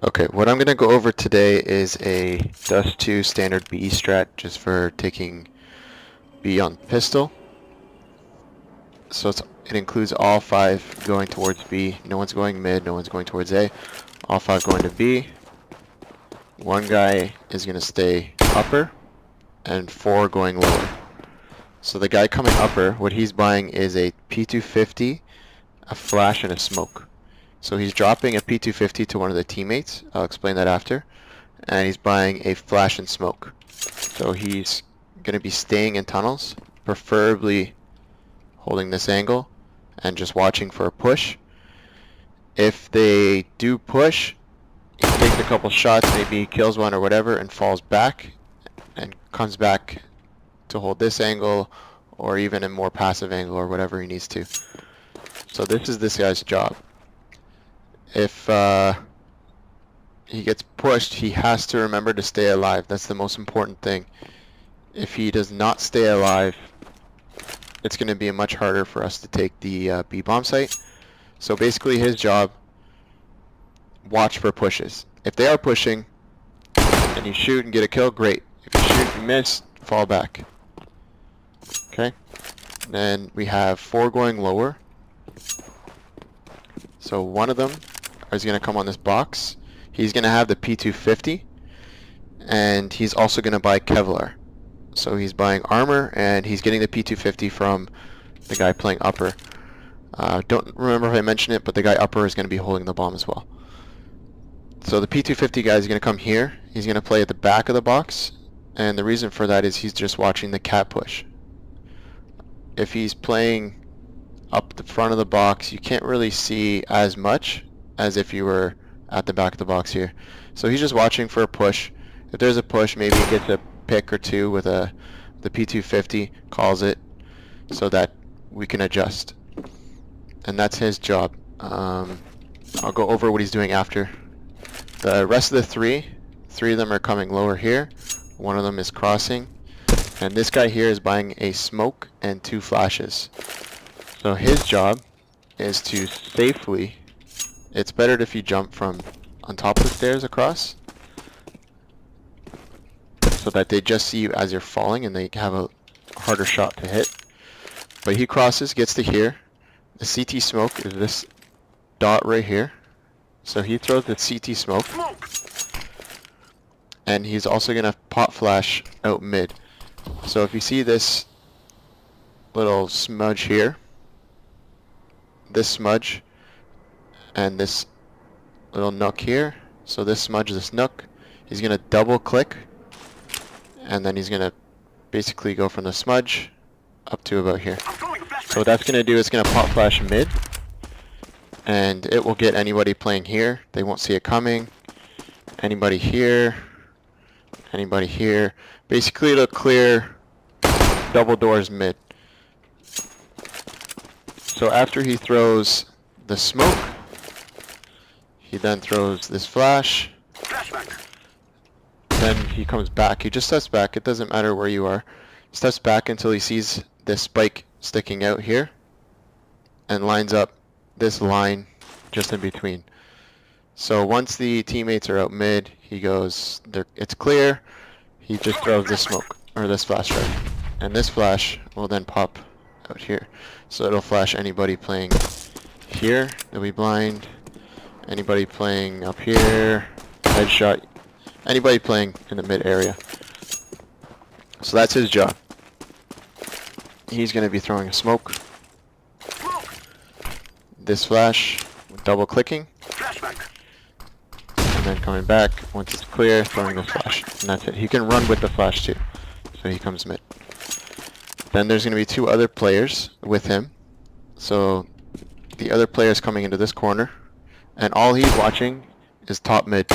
Okay, what I'm going to go over today is a Dust 2 standard B strat just for taking B on pistol. So it includes all 5 going towards B. No one's going mid, no one's going towards A. All 5 going to B. One guy is going to stay upper and 4 going lower. So the guy coming upper, what he's buying is a P250, a flash, and a smoke. So he's dropping a P250 to one of the teammates. I'll explain that after. And he's buying a flash and smoke. So he's going to be staying in tunnels, preferably holding this angle and just watching for a push. If they do push, he takes a couple shots, maybe kills one or whatever, and falls back and comes back to hold this angle or even a more passive angle or whatever he needs to. So this is this guy's job. If he gets pushed, he has to remember to stay alive. That's the most important thing. If he does not stay alive, it's going to be much harder for us to take the B bomb site. So basically his job, watch for pushes. If they are pushing and you shoot and get a kill, great. If you shoot and miss, fall back. Okay? Then we have 4 going lower. So one of them is going to come on this box. He's going to have the P250, and he's also going to buy Kevlar. So he's buying armor, and he's getting the P250 from the guy playing upper. Don't remember if I mentioned it, but the guy upper is going to be holding the bomb as well. So the P250 guy is going to come here. He's going to play at the back of the box, and the reason for that is he's just watching the cat push. If he's playing up the front of the box, you can't really see as much as if you were at the back of the box here. So he's just watching for a push. If there's a push, maybe he gets a pick or two with the P250, calls it, so that we can adjust. And that's his job. I'll go over what he's doing after. The rest of the three of them are coming lower here. One of them is crossing. And this guy here is buying a smoke and 2 flashes. So his job is to safely, it's better if you jump from on top of the stairs across, so that they just see you as you're falling and they have a harder shot to hit. But he crosses, gets to here. The CT smoke is this dot right here. So he throws the CT smoke. And he's also going to pop flash out mid. So if you see this little smudge here, this smudge, and this little nook here, so this smudge, this nook, he's going to double click, and then he's going to basically go from the smudge up to about here. So what that's going to do is going to pop flash mid, and it will get anybody playing here. They won't see it coming. Anybody here, anybody here. Basically it'll clear double doors mid. So after he throws the smoke, he then throws this flash. Then he comes back. He just steps back. It doesn't matter where you are. He steps back until he sees this spike sticking out here and lines up this line just in between. So once the teammates are out mid, he goes, it's clear. He just throws this smoke, or this flash right. And this flash will then pop out here. So it'll flash anybody playing here, they'll be blind. Anybody playing up here, headshot. Anybody playing in the mid area. So that's his job. He's going to be throwing a smoke. This flash, double clicking. And then coming back, once it's clear, throwing the flash. And that's it. He can run with the flash too. So he comes mid. Then there's going to be 2 other players with him. So the other player is coming into this corner. And all he's watching is top mid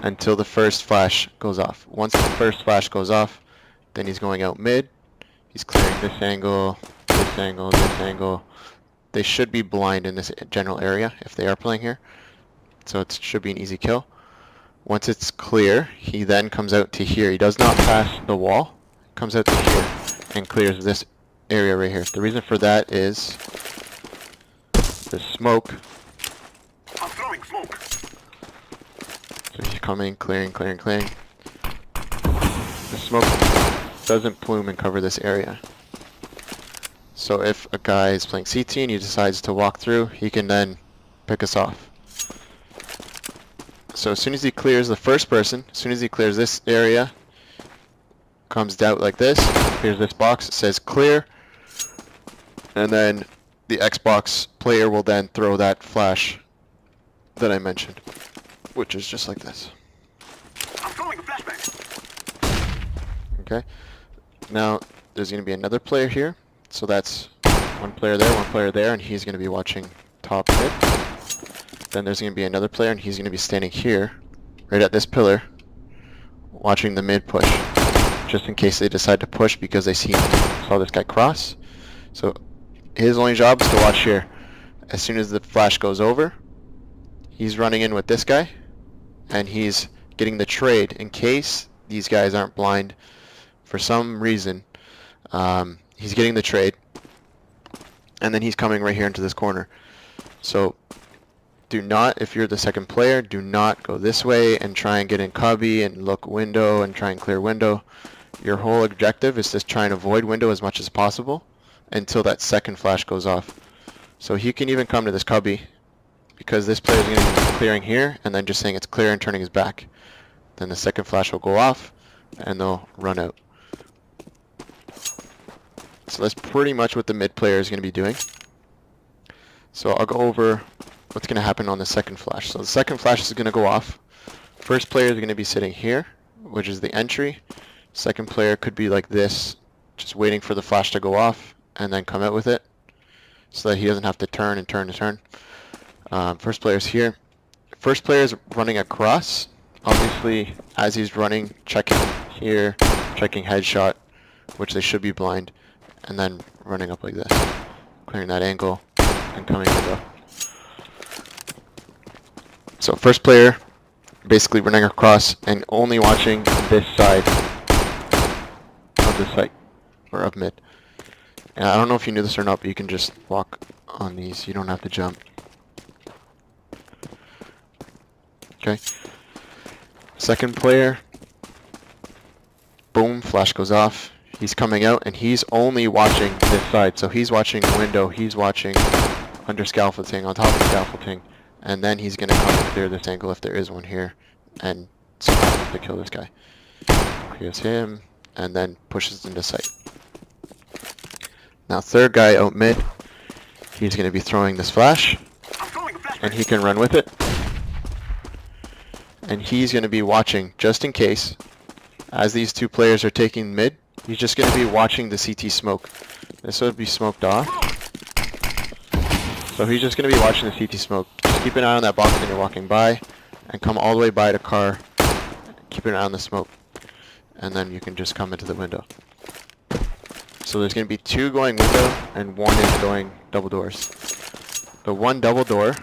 until the first flash goes off. Once the first flash goes off, then he's going out mid. He's clearing this angle, this angle, this angle. They should be blind in this general area if they are playing here. So it should be an easy kill. Once it's clear, he then comes out to here. He does not pass the wall. Comes out to here and clears this area right here. The reason for that is the smoke. I'm throwing smoke. So he's coming, clearing, clearing, clearing. The smoke doesn't plume and cover this area. So if a guy is playing CT and he decides to walk through, he can then pick us off. So as soon as he clears the first person, as soon as he clears this area, comes out like this, clears this box, it says clear, and then the Xbox player will then throw that flash that I mentioned, which is just like this. I'm throwing a flashbang. Okay. Now there's going to be another player here, so that's one player there, and he's going to be watching top mid. Then there's going to be another player, and he's going to be standing here, right at this pillar, watching the mid push, just in case they decide to push because they saw this guy cross. So his only job is to watch here. As soon as the flash goes over, he's running in with this guy, and he's getting the trade in case these guys aren't blind for some reason. He's getting the trade, and then he's coming right here into this corner. So do not, if you're the second player, do not go this way and try and get in cubby and look window and try and clear window. Your whole objective is to try and avoid window as much as possible until that second flash goes off. So he can even come to this cubby because this player is going to be clearing here and then just saying it's clear and turning his back. Then the second flash will go off and they'll run out. So that's pretty much what the mid player is going to be doing. So I'll go over what's going to happen on the second flash. So the second flash is going to go off. First player is going to be sitting here, which is the entry. Second player could be like this, just waiting for the flash to go off and then come out with it so that he doesn't have to turn and turn and turn. First player is here. First player is running across. Obviously, as he's running, checking here, checking headshot, which they should be blind, and then running up like this, clearing that angle and coming window. So first player basically running across and only watching this side of the site, or of mid. And I don't know if you knew this or not, but you can just walk on these. You don't have to jump. Okay. Second player. Boom, flash goes off. He's coming out and he's only watching this side. So he's watching window, he's watching under scaffolding, on top of scaffolding. And then he's going to come and clear this angle if there is one here, and somehow to kill this guy. Clears him, and then pushes into sight. Now third guy out mid, he's going to be throwing this flash, and he can run with it. And he's going to be watching, just in case, as these two players are taking mid, he's just going to be watching the CT smoke. This would be smoked off. So he's just going to be watching the CT smoke. Just keep an eye on that box when you're walking by, and come all the way by the car. Keep an eye on the smoke, and then you can just come into the window. So there's going to be two going window, and one is going double doors. The one double door,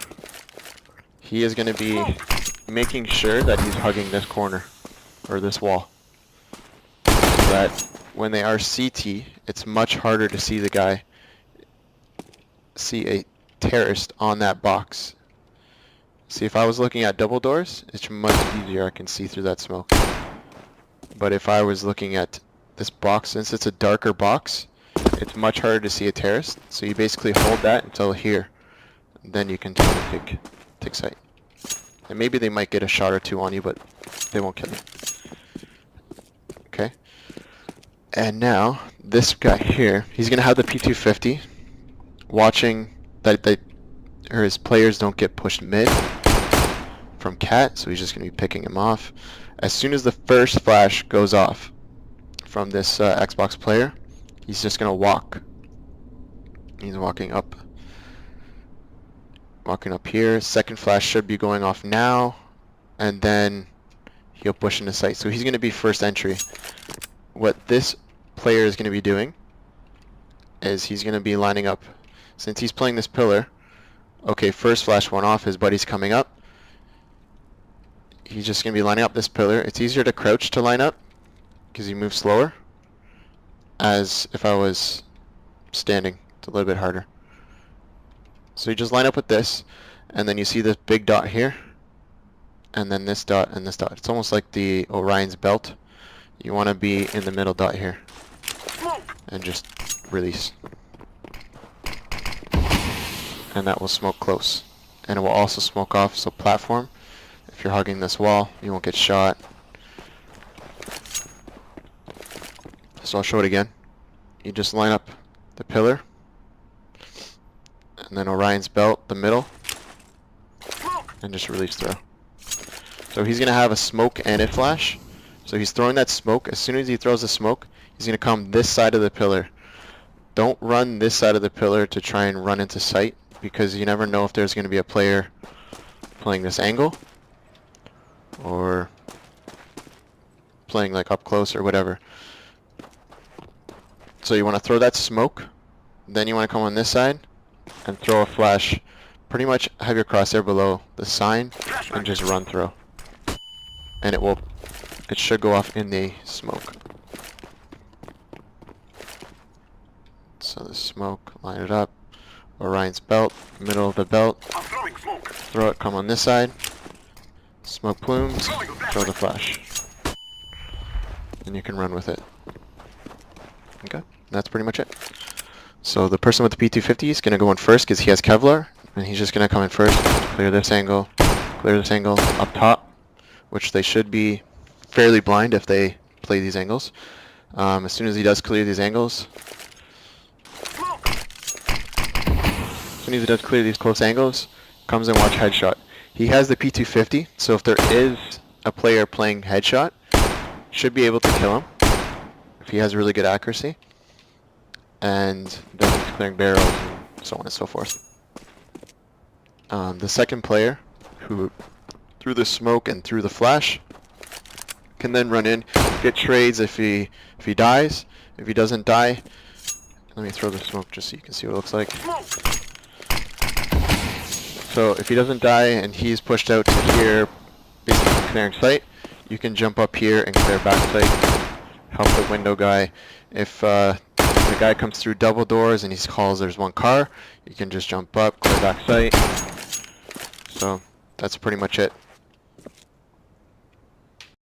he is going to be making sure that he's hugging this corner, or this wall. So that when they are CT, it's much harder to see the guy, see a terrorist on that box. See, if I was looking at double doors, it's much easier. I can see through that smoke. But if I was looking at this box, since it's a darker box, it's much harder to see a terrorist. So you basically hold that until here, and then you can take sight. And maybe they might get a shot or two on you, but they won't kill you. Okay. And now this guy here, he's gonna have the P250, watching that his players don't get pushed mid from Cat, so he's just going to be picking him off. As soon as the first flash goes off from this Xbox player, he's just going to walk. He's walking up here. Second flash should be going off now, and then he'll push into sight. So he's going to be first entry. What this player is going to be doing is he's going to be lining up. Since he's playing this pillar, okay, first flash went off, his buddy's coming up. He's just going to be lining up this pillar. It's easier to crouch to line up because you move slower, as if I was standing. It's a little bit harder. So you just line up with this, and then you see this big dot here. and then this dot and this dot. It's almost like the Orion's belt. You want to be in the middle dot here Smoke! and just release. And that will smoke close. And it will also smoke off, so platform. If you're hugging this wall, you won't get shot. So I'll show it again. You just line up the pillar, and then Orion's belt, the middle, Smoke! and just release throw. So he's going to have a smoke and a flash. So he's throwing that smoke. As soon as he throws the smoke, he's going to come this side of the pillar. Don't run this side of the pillar to try and run into sight, because you never know if there's going to be a player playing this angle or playing like up close or whatever. So you want to throw that smoke, then you want to come on this side and throw a flash. Pretty much have your crosshair below the sign and just run through. And it should go off in the smoke. So the smoke, line it up. Orion's belt, middle of the belt. I'm throwing smoke. Throw it, come on this side. Smoke plumes, throw the flash. And you can run with it. Okay, that's pretty much it. So the person with the P250 is going to go in first because he has Kevlar, and he's just going to come in first, clear this angle up top, which they should be fairly blind if they play these angles. As soon as he does clear these angles, as soon as he does clear these close angles, comes and watch headshot. He has the P250, so if there is a player playing headshot, should be able to kill him if he has really good accuracy and does clearing barrels and so on and so forth. The second player, who through the smoke and through the flash, can then run in, get trades if he dies. If he doesn't die, let me throw the smoke just so you can see what it looks like. So if he doesn't die and he's pushed out to here, basically clearing sight, you can jump up here and clear back sight, help the window guy. If the guy comes through double doors and he calls there's one car, you can just jump up, clear back sight. So that's pretty much it.